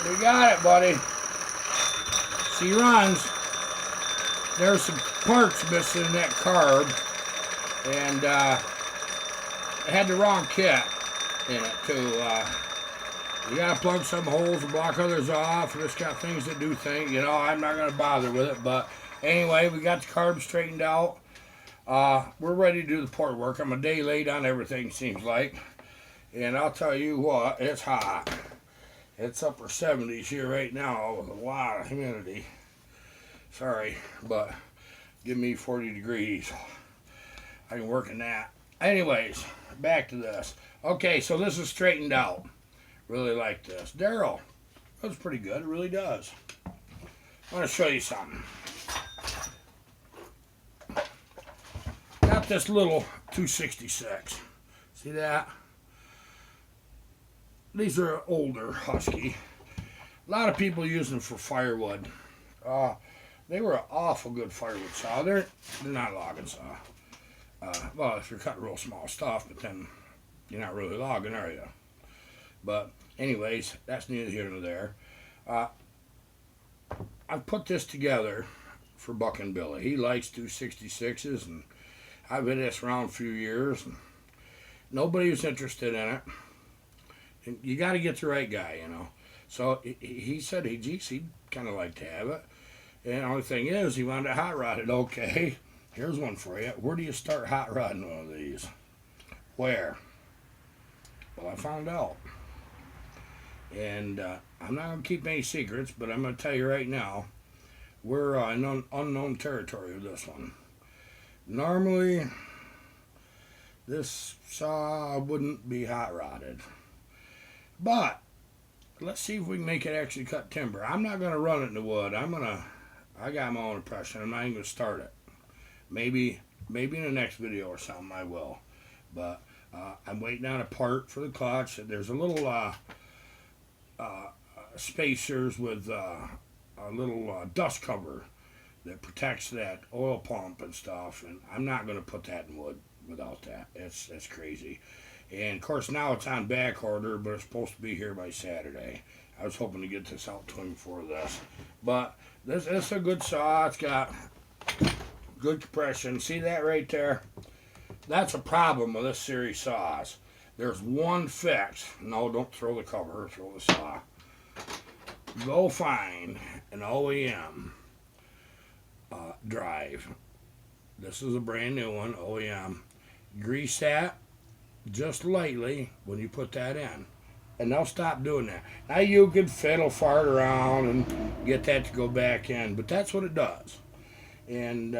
We got it, buddy. She runs. There's some parts missing in that carb, and it had the wrong kit in it too. You gotta plug some holes and block others off. And it's got things that do things. You know, I'm not gonna bother with it, but anyway, we got the carb straightened out. We're ready to do the port work. I'm a day late on everything, seems like. And I'll tell you what, it's hot. It's upper 70s here right now with a lot of humidity. Sorry, but give me 40 degrees. I can work in that. Anyways, back to this. Okay, so this is straightened out. Really like this. Daryl, that's pretty good. It really does. I want to show you something. Got this little 266. See that? These are older Husky. A lot of people use them for firewood. They were an awful good firewood saw. They're not a logging saw. Well, if you're cutting real small stuff, but then you're not really logging, are you? But anyways, that's neither here nor there. I've put this together for Buck and Billy. He likes 266s, and I've had this around a few years, and nobody was interested in it. And you got to get the right guy, you know. So he said, hey, geez, he'd kind of like to have it. And the only thing is, he wanted it hot rodded. Okay, here's one for you. Where do you start hot rodding one of these? Where? Well, I found out. And I'm not going to keep any secrets, but I'm going to tell you right now, we're in unknown territory with this one. Normally, this saw wouldn't be hot rodded. But let's see if we can make it actually cut timber. I'm not going to run it in the wood. I got my own impression. I'm not even going to start it. Maybe in the next video or something I will. But I'm waiting on a part for the clutch. There's a little spacers with a little dust cover that protects that oil pump and stuff. And I'm not going to put that in wood without that. That's crazy. And of course now it's on back order, but it's supposed to be here by Saturday. I was hoping to get this out to him before this. But this is a good saw. It's got good compression. See that right there? That's a problem with this series saws. There's one fix. No, don't throw the cover, throw the saw. Go find an OEM drive. This is a brand new one, OEM. Grease that just lightly when you put that in, and they'll stop doing that. Now you could fiddle fart around and get that to go back in, but that's what it does, and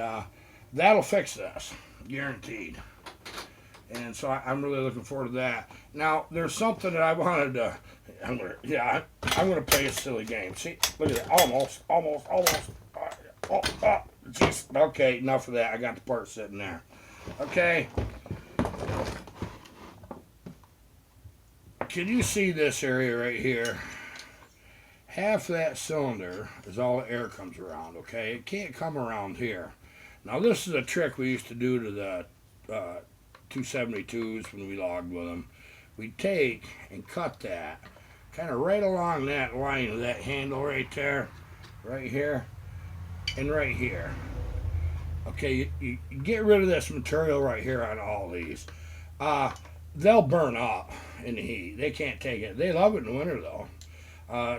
that'll fix this, guaranteed. And so I'm really looking forward to that. Now there's something that I wanted to. I'm gonna play a silly game. See, look at that, almost. Just okay. Enough of that. I got the part sitting there. Okay. Can you see this area right here? Half that cylinder is all the air comes around, okay? It can't come around here. Now this is a trick we used to do to the 272s when we logged with them. We'd take and cut that kind of right along that line of that handle right there, right here, and right here. Okay, you get rid of this material right here on all these. They'll burn up in the heat. They can't take it. They love it in the winter though.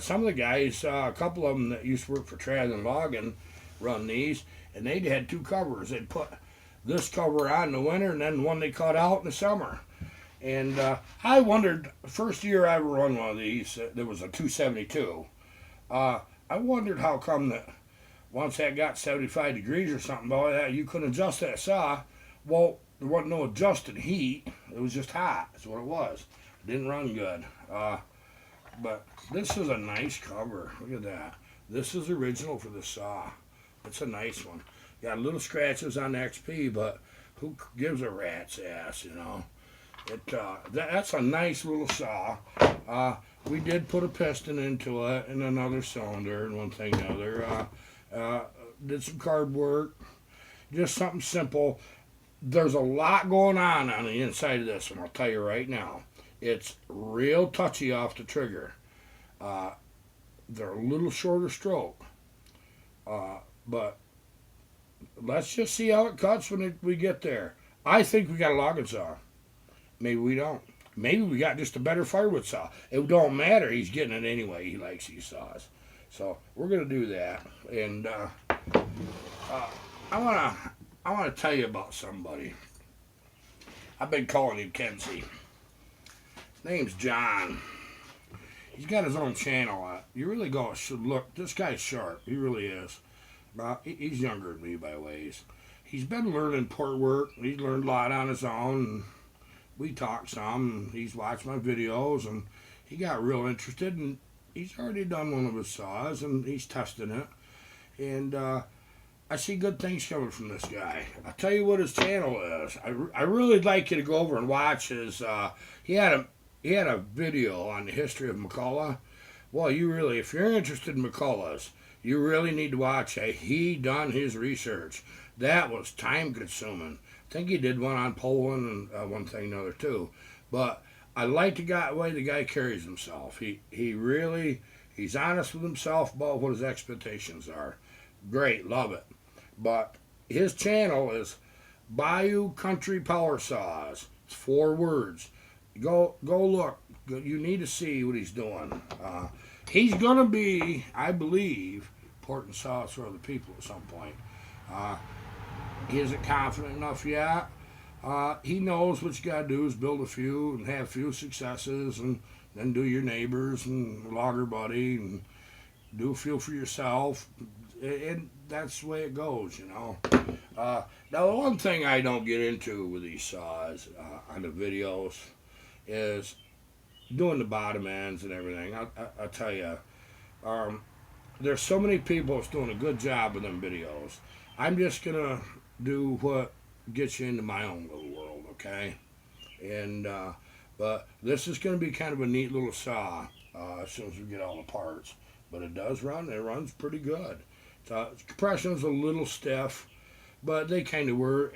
Some of the guys, a couple of them that used to work for Trad and Logging, run these, and they had two covers. They'd put this cover on in the winter, and then one they cut out in the summer. And I wondered, first year I ever run one of these, there was a 272. I wondered how come that once that got 75 degrees or something, boy, you couldn't adjust that saw. Well, there wasn't no adjusted heat. It was just hot. That's what it was. It didn't run good. But this is a nice cover. Look at that. This is original for the saw. It's a nice one. Got little scratches on the XP, but who gives a rat's ass, you know? That's a nice little saw. We did put a piston into it and another cylinder and one thing and other. Did some card work. Just something simple. There's a lot going on the inside of this one, I'll tell you right now. It's real touchy off the trigger. They're a little shorter stroke. But let's just see how it cuts when we get there. I think we got a logging saw. Maybe we don't. Maybe we got just a better firewood saw. It don't matter. He's getting it anyway. He likes these saws. So we're gonna do that. And I wanna tell you about somebody. I've been calling him Kenzie. His name's John. He's got his own channel. You really should look. This guy's sharp. He really is. He's younger than me by ways. He's been learning port work. He's learned a lot on his own. And we talked some. He's watched my videos, and he got real interested. And he's already done one of his saws, and he's testing it. And I see good things coming from this guy. I'll tell you what his channel is. I really like you to go over and watch his. He had a video on the history of McCullough. Well, if you're interested in McCullough's, you really need to watch it. He done his research. That was time consuming. I think he did one on Poland and one thing or another too. But I like the way the guy carries himself. He's honest with himself about what his expectations are. Great, love it. But his channel is Bayou Country Power Saws. It's 4 words. Go look. You need to see what he's doing. He's gonna be, I believe, porting saws for other people at some point. He isn't confident enough yet. He knows what you gotta do is build a few and have a few successes, and then do your neighbors and logger buddy and do a few for yourself. And that's the way it goes, you know. Now, the one thing I don't get into with these saws on the videos is doing the bottom ends and everything. I'll tell you, there's so many people that's doing a good job with them videos. I'm just gonna do what gets you into my own little world, okay? And but this is gonna be kind of a neat little saw as soon as we get all the parts. But it does run. It runs pretty good. Compression's a little stiff, but they kind of were.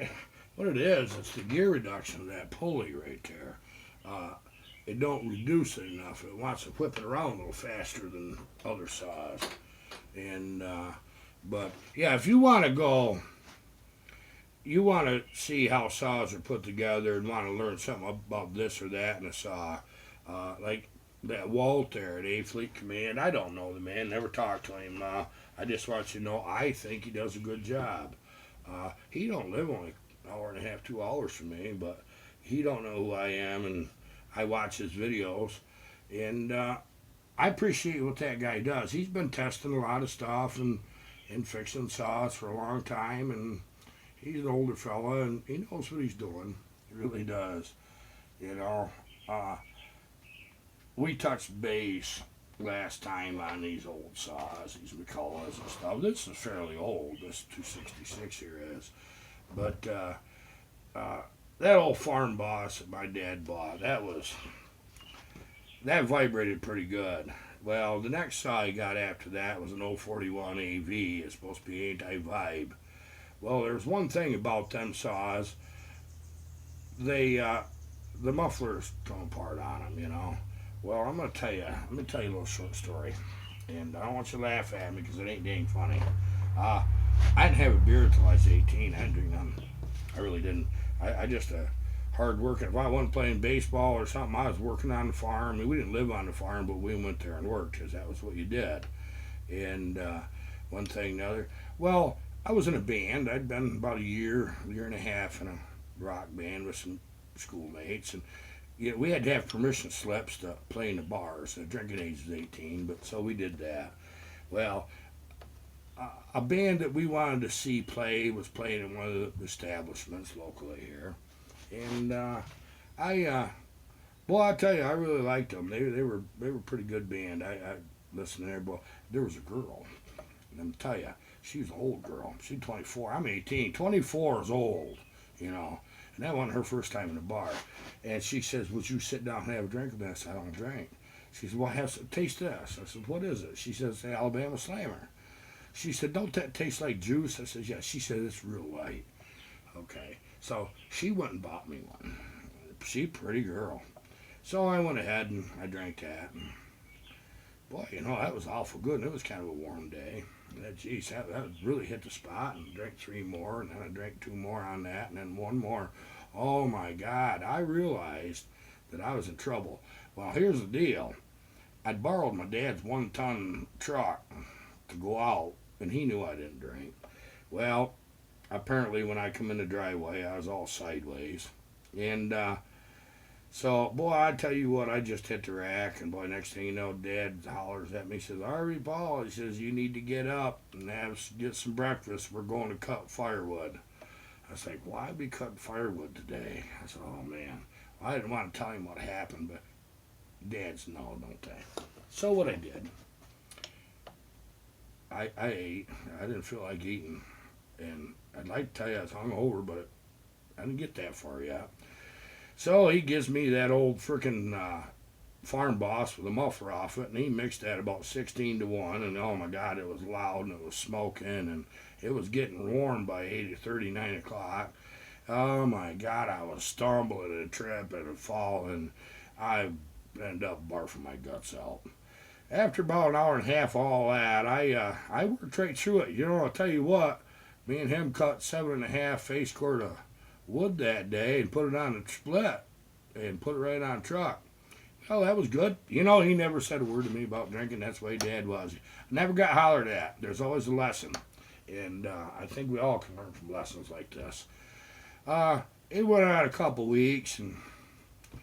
What it is, it's the gear reduction of that pulley right there. It don't reduce it enough. It wants to whip it around a little faster than other saws. And but yeah, if you want to see how saws are put together and want to learn something about this or that in a saw, like that Walt there at A Fleet Command. I don't know the man, never talked to him. I just want you to know I think he does a good job. He don't live only an hour and a half, 2 hours from me, but he don't know who I am, and I watch his videos, and I appreciate what that guy does. He's been testing a lot of stuff and fixing saws for a long time, and he's an older fella, and he knows what he's doing. He really does. You know, we touched base last time on these old saws, these McCulloughs and stuff. This is fairly old, this 266 here is. But that old farm boss that my dad bought, that vibrated pretty good. Well, the next saw he got after that was an 041 AV. It's supposed to be anti-vibe. Well, there's one thing about them saws. The mufflers come apart on them, you know. Well, let me tell you a little short story. And I don't want you to laugh at me because it ain't dang funny. I didn't have a beer until I was 18. I didn't drink none. I really didn't. I just hard working. If I wasn't playing baseball or something, I was working on the farm. I mean, we didn't live on the farm, but we went there and worked because that was what you did. And one thing, another. Well, I was in a band. I'd been about a year and a half in a rock band with some schoolmates, and yeah, we had to have permission slips to play in the bars. The drinking age was 18, but so we did that. Well, a band that we wanted to see play was playing in one of the establishments locally here, and I'll tell you, I really liked them. They were a pretty good band. I listened there, but there was a girl, and I'm tell you, she was an old girl. She's 24. I'm 18. 24 is old, you know. And that wasn't her first time in a bar. And she says, would you sit down and have a drink with me? I said, I don't drink. She said, well, taste this. I said, what is it? She says, the Alabama Slammer. She said, don't that taste like juice? I said, yes. She said, it's real light. Okay. So she went and bought me one. She pretty girl. So I went ahead and I drank that. Boy, that was awful good, and it was kind of a warm day. Geez, that really hit the spot, and drank 3 more, and then I drank 2 more on that, and then 1 more. Oh my God, I realized that I was in trouble. Well, here's the deal. I'd borrowed my dad's 1-ton truck to go out, and he knew I didn't drink. Well, apparently when I come in the driveway, I was all sideways. And so, boy, I tell you what, I just hit the rack, and boy, next thing you know, Dad hollers at me, he says, Harvey Paul, he says, you need to get up and get some breakfast. We're going to cut firewood. I was like, why be cutting firewood today? I said, oh, man. Well, I didn't want to tell him what happened, but dads know, don't they? So what I did, I ate. I didn't feel like eating. And I'd like to tell you I was hungover, but I didn't get that far yet. So he gives me that old frickin' farm boss with a muffler off it, and he mixed that about 16 to 1, and oh my God, it was loud, and it was smoking, and it was getting warm by 8:30, 9 o'clock. Oh my God, I was stumbling and tripping and falling. I ended up barfing my guts out. After about an hour and a half of all that, I worked right through it. I'll tell you what, me and him cut 7.5 face cord of wood that day and put it on a split and put it right on a truck. Well, that was good. He never said a word to me about drinking. That's the way Dad was. I never got hollered at. There's always a lesson. And I think we all can learn from lessons like this. It went on a couple weeks, and a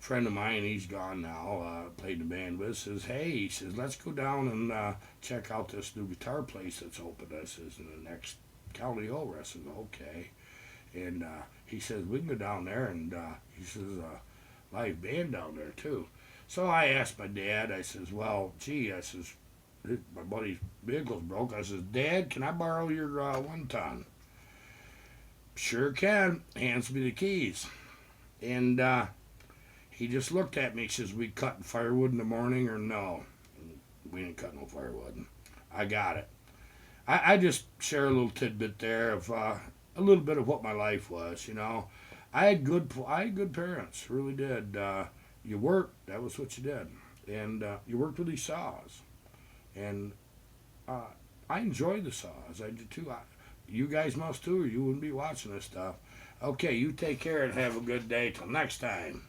friend of mine, he's gone now, played the band with, says, hey, he says, let's go down and check out this new guitar place that's open. I says, in the next county over. I said, okay. And he says, we can go down there, and he says, live band down there too. So I asked my dad, I says, well, gee, I says, my buddy's vehicle's broke. I says, Dad, can I borrow your 1-ton? Sure can. Hands me the keys. And he just looked at me, he says, we cutting firewood in the morning or no? We didn't cut no firewood. I got it. I just share a little tidbit there of a little bit of what my life was, I had good parents, really did. You worked, that was what you did. And you worked with these saws. And I enjoy the saws, I do too. You guys must too, or you wouldn't be watching this stuff. Okay, you take care and have a good day. Till next time.